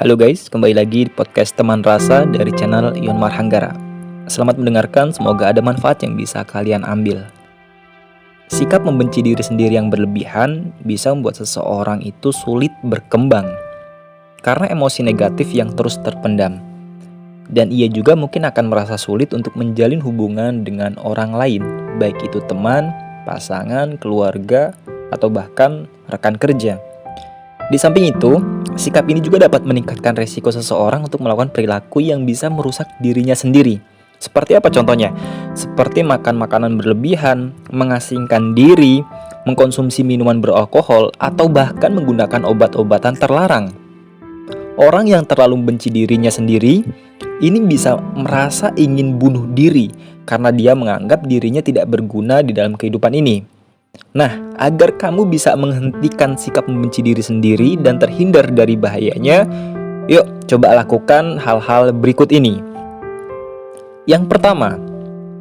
Halo guys, kembali lagi di podcast Teman Rasa dari channel Ion Marhanggara. Selamat mendengarkan, semoga ada manfaat yang bisa kalian ambil. Sikap membenci diri sendiri yang berlebihan bisa membuat seseorang itu sulit berkembang karena emosi negatif yang terus terpendam. Dan ia juga mungkin akan merasa sulit untuk menjalin hubungan dengan orang lain, baik itu teman, pasangan, keluarga, atau bahkan rekan kerja. Di samping itu, sikap ini juga dapat meningkatkan resiko seseorang untuk melakukan perilaku yang bisa merusak dirinya sendiri. Seperti apa contohnya? Seperti makan makanan berlebihan, mengasingkan diri, mengkonsumsi minuman beralkohol, atau bahkan menggunakan obat-obatan terlarang. Orang yang terlalu membenci dirinya sendiri, ini bisa merasa ingin bunuh diri karena dia menganggap dirinya tidak berguna di dalam kehidupan ini. Nah, agar kamu bisa menghentikan sikap membenci diri sendiri dan terhindar dari bahayanya, yuk coba lakukan hal-hal berikut ini. Yang pertama,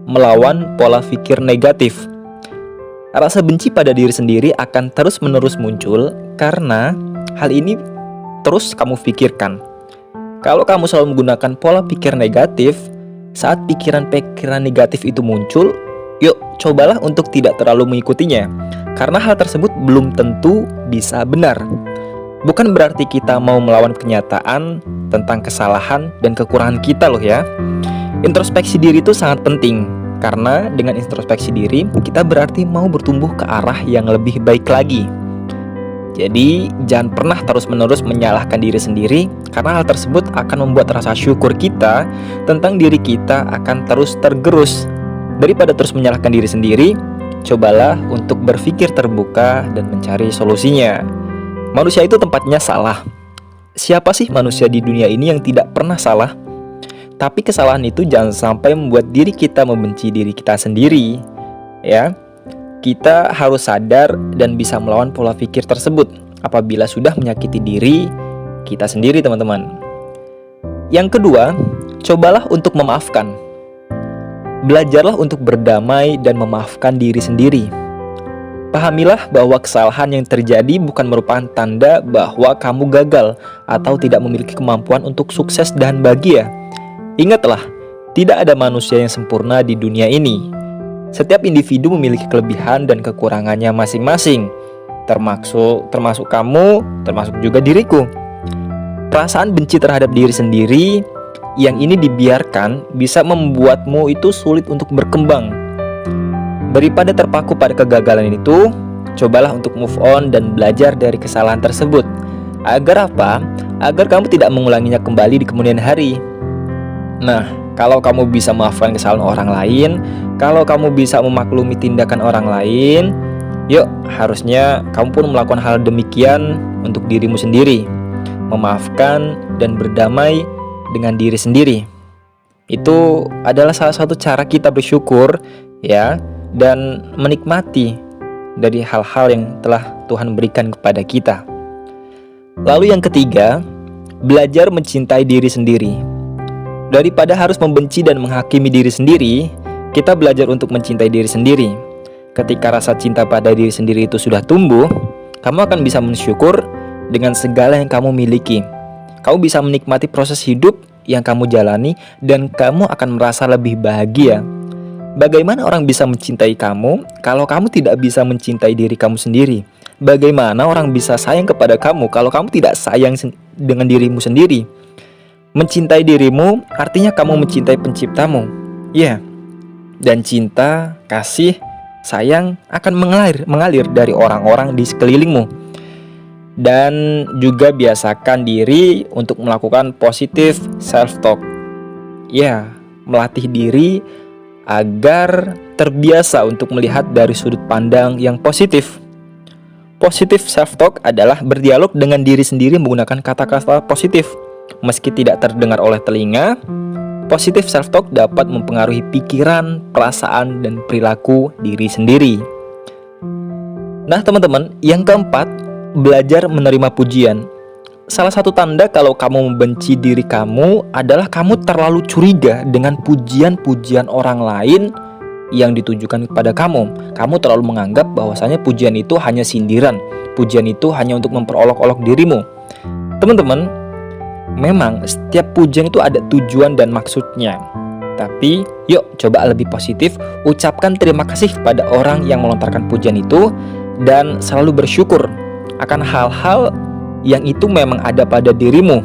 melawan pola pikir negatif. Rasa benci pada diri sendiri akan terus-menerus muncul karena hal ini terus kamu pikirkan. Kalau kamu selalu menggunakan pola pikir negatif, saat pikiran-pikiran negatif itu muncul, yuk, cobalah untuk tidak terlalu mengikutinya, karena hal tersebut belum tentu bisa benar. Bukan berarti kita mau melawan kenyataan tentang kesalahan dan kekurangan kita loh ya. Introspeksi diri itu sangat penting, karena dengan introspeksi diri, kita berarti mau bertumbuh ke arah yang lebih baik lagi. Jadi, jangan pernah terus-menerus menyalahkan diri sendiri, karena hal tersebut akan membuat rasa syukur kita tentang diri kita akan terus tergerus. Daripada terus menyalahkan diri sendiri, cobalah untuk berpikir terbuka dan mencari solusinya. Manusia itu tempatnya salah. Siapa sih manusia di dunia ini yang tidak pernah salah? Tapi kesalahan itu jangan sampai membuat diri kita membenci diri kita sendiri. Ya, kita harus sadar dan bisa melawan pola pikir tersebut apabila sudah menyakiti diri kita sendiri, teman-teman. Yang kedua, cobalah untuk memaafkan. Belajarlah untuk berdamai dan memaafkan diri sendiri. Pahamilah bahwa kesalahan yang terjadi bukan merupakan tanda bahwa kamu gagal atau tidak memiliki kemampuan untuk sukses dan bahagia. Ingatlah, tidak ada manusia yang sempurna di dunia ini. Setiap individu memiliki kelebihan dan kekurangannya masing-masing, termasuk kamu, termasuk juga diriku. Perasaan benci terhadap diri sendiri yang ini dibiarkan bisa membuatmu itu sulit untuk berkembang. Daripada terpaku pada kegagalan itu, cobalah untuk move on dan belajar dari kesalahan tersebut. Agar apa? Agar kamu tidak mengulanginya kembali di kemudian hari. Nah, kalau kamu bisa memaafkan kesalahan orang lain, kalau kamu bisa memaklumi tindakan orang lain, yuk, harusnya kamu pun melakukan hal demikian untuk dirimu sendiri. Memaafkan dan berdamai dengan diri sendiri. Itu adalah salah satu cara kita bersyukur ya, dan menikmati dari hal-hal yang telah Tuhan berikan kepada kita. Lalu yang ketiga, belajar mencintai diri sendiri. Daripada harus membenci dan menghakimi diri sendiri, kita belajar untuk mencintai diri sendiri. Ketika rasa cinta pada diri sendiri itu sudah tumbuh, kamu akan bisa bersyukur dengan segala yang kamu miliki. Kamu bisa menikmati proses hidup yang kamu jalani dan kamu akan merasa lebih bahagia. Bagaimana orang bisa mencintai kamu kalau kamu tidak bisa mencintai diri kamu sendiri? Bagaimana orang bisa sayang kepada kamu kalau kamu tidak sayang dengan dirimu sendiri? Mencintai dirimu artinya kamu mencintai penciptamu. Ya, dan cinta, kasih, sayang akan mengalir dari orang-orang di sekelilingmu. Dan juga biasakan diri untuk melakukan positive self-talk. Ya, melatih diri agar terbiasa untuk melihat dari sudut pandang yang positif. Positive self-talk adalah berdialog dengan diri sendiri menggunakan kata-kata positif. Meski tidak terdengar oleh telinga, positive self-talk dapat mempengaruhi pikiran, perasaan, dan perilaku diri sendiri. Nah teman-teman, yang keempat, belajar menerima pujian. Salah satu tanda kalau kamu membenci diri kamu adalah kamu terlalu curiga dengan pujian-pujian orang lain yang ditujukan kepada kamu. Kamu terlalu menganggap bahwasanya pujian itu hanya sindiran, pujian itu hanya untuk memperolok-olok dirimu. Teman-teman, Memang setiap pujian itu ada tujuan dan maksudnya. Tapi yuk coba lebih positif, ucapkan terima kasih pada orang yang melontarkan pujian itu, dan selalu bersyukur akan hal-hal yang itu memang ada pada dirimu.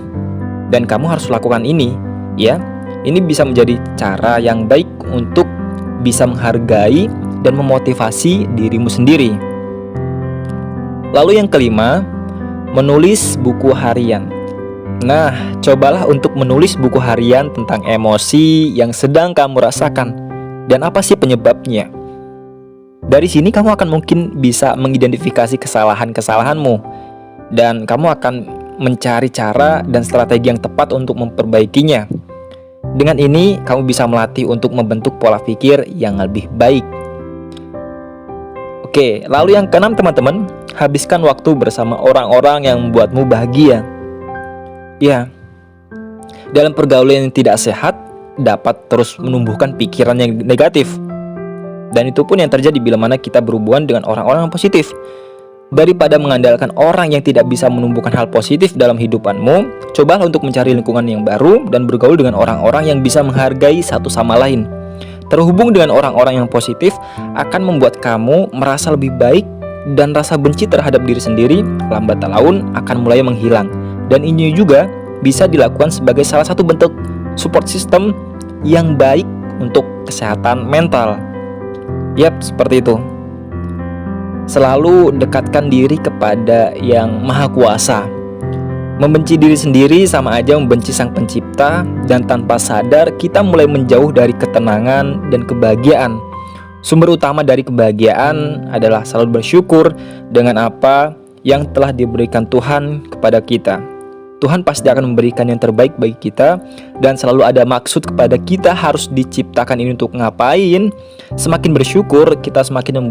Dan kamu harus lakukan ini, ya. Ini bisa menjadi cara yang baik untuk bisa menghargai dan memotivasi dirimu sendiri. Lalu yang kelima, menulis buku harian. Nah, cobalah untuk menulis buku harian tentang emosi yang sedang kamu rasakan dan apa sih penyebabnya. Dari sini kamu akan mungkin bisa mengidentifikasi kesalahan-kesalahanmu, dan kamu akan mencari cara dan strategi yang tepat untuk memperbaikinya. Dengan ini, kamu bisa melatih untuk membentuk pola pikir yang lebih baik. Oke, lalu yang keenam teman-teman, habiskan waktu bersama orang-orang yang membuatmu bahagia. Ya, dalam pergaulan yang tidak sehat dapat terus menumbuhkan pikiran yang negatif. Dan itu pun yang terjadi bila mana kita berhubungan dengan orang-orang yang positif. Daripada mengandalkan orang yang tidak bisa menumbuhkan hal positif dalam hidupanmu, cobalah untuk mencari lingkungan yang baru dan bergaul dengan orang-orang yang bisa menghargai satu sama lain. Terhubung dengan orang-orang yang positif akan membuat kamu merasa lebih baik, dan rasa benci terhadap diri sendiri lambat laun akan mulai menghilang. Dan ini juga bisa dilakukan sebagai salah satu bentuk support system yang baik untuk kesehatan mental. Yap, seperti itu. Selalu dekatkan diri kepada Yang Maha Kuasa. Membenci diri sendiri sama aja membenci Sang Pencipta, dan tanpa sadar kita mulai menjauh dari ketenangan dan kebahagiaan. Sumber utama dari kebahagiaan adalah selalu bersyukur dengan apa yang telah diberikan Tuhan kepada kita. Tuhan pasti akan memberikan yang terbaik bagi kita, dan selalu ada maksud kepada kita harus diciptakan ini untuk ngapain. Semakin bersyukur, kita semakin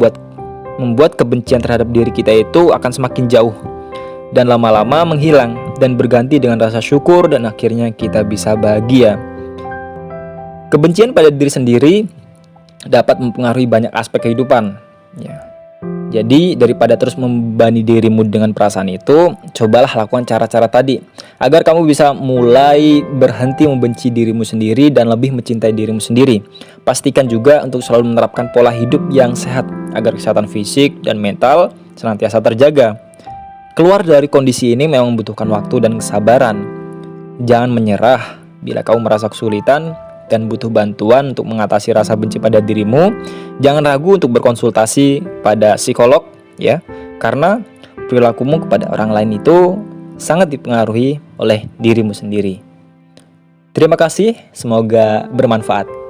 membuat kebencian terhadap diri kita itu akan semakin jauh dan lama-lama menghilang dan berganti dengan rasa syukur, dan akhirnya kita bisa bahagia. Kebencian pada diri sendiri dapat mempengaruhi banyak aspek kehidupan, ya. Jadi daripada terus membebani dirimu dengan perasaan itu, cobalah lakukan cara-cara tadi agar kamu bisa mulai berhenti membenci dirimu sendiri dan lebih mencintai dirimu sendiri. Pastikan juga untuk selalu menerapkan pola hidup yang sehat agar kesehatan fisik dan mental senantiasa terjaga. Keluar dari kondisi ini memang membutuhkan waktu dan kesabaran. Jangan menyerah bila kamu merasa kesulitan dan butuh bantuan untuk mengatasi rasa benci pada dirimu. Jangan ragu untuk berkonsultasi pada psikolog, ya, karena perilakumu kepada orang lain itu sangat dipengaruhi oleh dirimu sendiri. Terima kasih, semoga bermanfaat.